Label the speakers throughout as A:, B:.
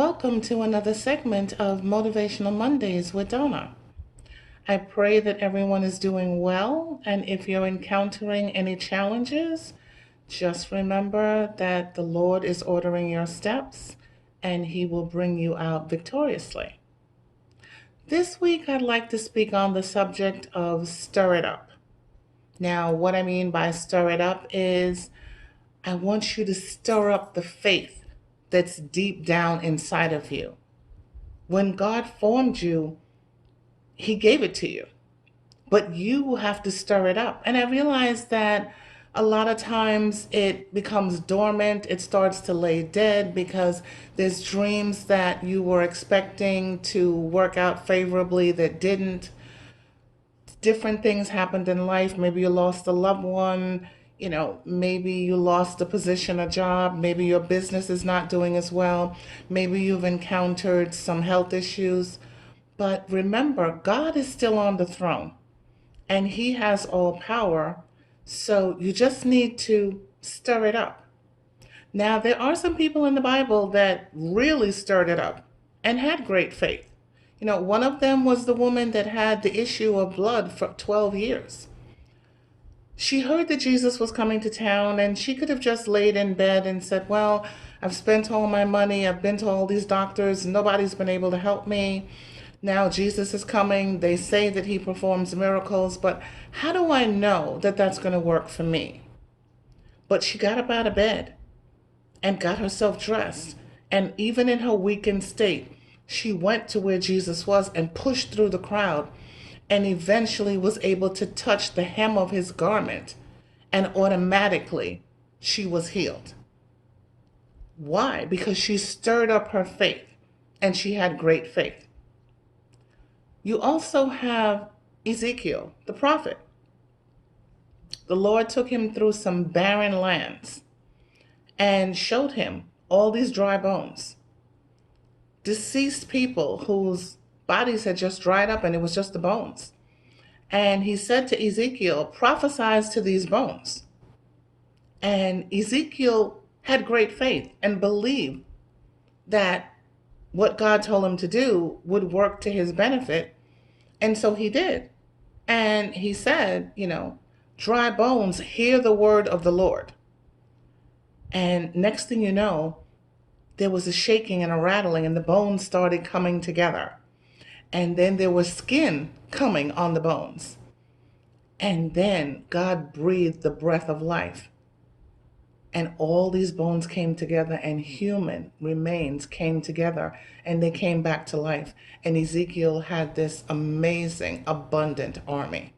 A: welcome to another segment of Motivational Mondays with Donna. I pray that everyone is doing well, and if you're encountering any challenges, just remember that the Lord is ordering your steps and He will bring you out victoriously. This week, I'd like to speak on the subject of stir it up. Now, what I mean by stir it up is I want you to stir up the faith that's deep down inside of you. When God formed you, He gave it to you, but you have to stir it up. And I realize that a lot of times it becomes dormant, it starts to lay dead because there's dreams that you were expecting to work out favorably that didn't. Different things happened in life. Maybe you lost a loved one, maybe you lost a position, a job, maybe your business is not doing as well, maybe you've encountered some health issues. But remember, God is still on the throne and He has all power. So you just need to stir it up. Now, there are some people in the Bible that really stirred it up and had great faith. One of them was the woman that had the issue of blood for 12 years. She heard that Jesus was coming to town, and she could have just laid in bed and said, well, I've spent all my money. I've been to all these doctors. Nobody's been able to help me. Now Jesus is coming. They say that He performs miracles, but how do I know that that's going to work for me? But she got up out of bed and got herself dressed. And even in her weakened state, she went to where Jesus was and pushed through the crowd and eventually was able to touch the hem of His garment, and automatically she was healed. Why? Because she stirred up her faith and she had great faith. You also have Ezekiel, the prophet. The Lord took him through some barren lands and showed him all these dry bones, deceased people whose bodies had just dried up and it was just the bones. And He said to Ezekiel, prophesy to these bones. And Ezekiel had great faith and believed that what God told him to do would work to his benefit. And so he did. And he said, dry bones, hear the word of the Lord. And next thing you know, there was a shaking and a rattling, and the bones started coming together. And then there was skin coming on the bones. And then God breathed the breath of life. And all these bones came together, and human remains came together, and they came back to life. And Ezekiel had this amazing, abundant army.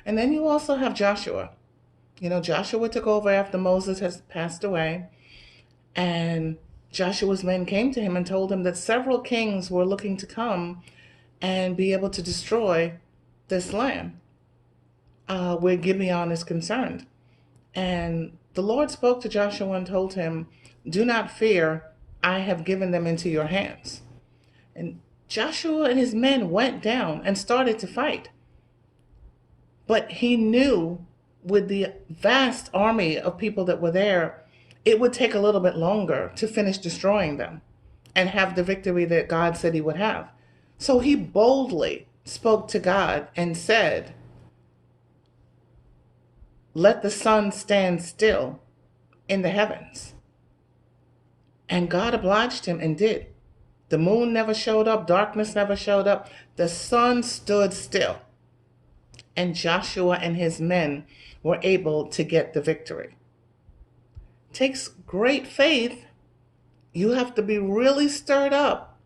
A: And then you also have Joshua. Joshua took over after Moses has passed away. And Joshua's men came to him and told him that several kings were looking to come and be able to destroy this land where Gibeon is concerned. And the Lord spoke to Joshua and told him, do not fear, I have given them into your hands. And Joshua and his men went down and started to fight. But he knew with the vast army of people that were there, it would take a little bit longer to finish destroying them and have the victory that God said He would have. So he boldly spoke to God and said, let the sun stand still in the heavens. And God obliged him and did. The moon never showed up, darkness never showed up. The sun stood still. And Joshua and his men were able to get the victory. Takes great faith. You have to be really stirred up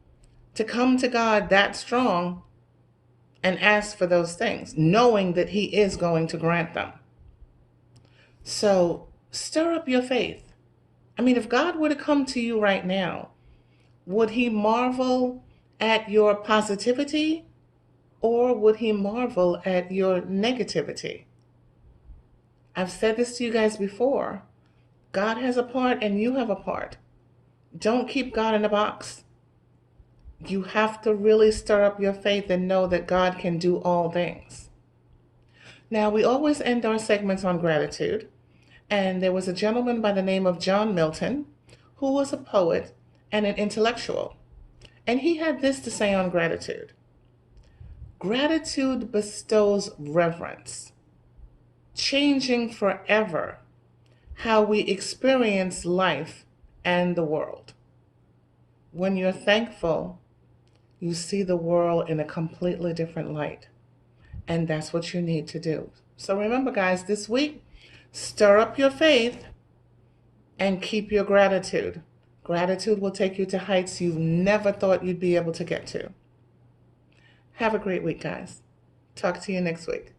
A: to come to God that strong and ask for those things, knowing that He is going to grant them. So stir up your faith. If God were to come to you right now, would He marvel at your positivity, or would He marvel at your negativity? I've said this to you guys before. God has a part and you have a part. Don't keep God in a box. You have to really stir up your faith and know that God can do all things. Now, we always end our segments on gratitude. And there was a gentleman by the name of John Milton who was a poet, and an intellectual. And he had this to say on gratitude: gratitude bestows reverence, changing forever how we experience life and the world. When you're thankful, you see the world in a completely different light. And that's what you need to do. So remember, guys, this week, stir up your faith and keep your gratitude. Gratitude will take you to heights you've never thought you'd be able to get to. Have a great week, guys. Talk to you next week.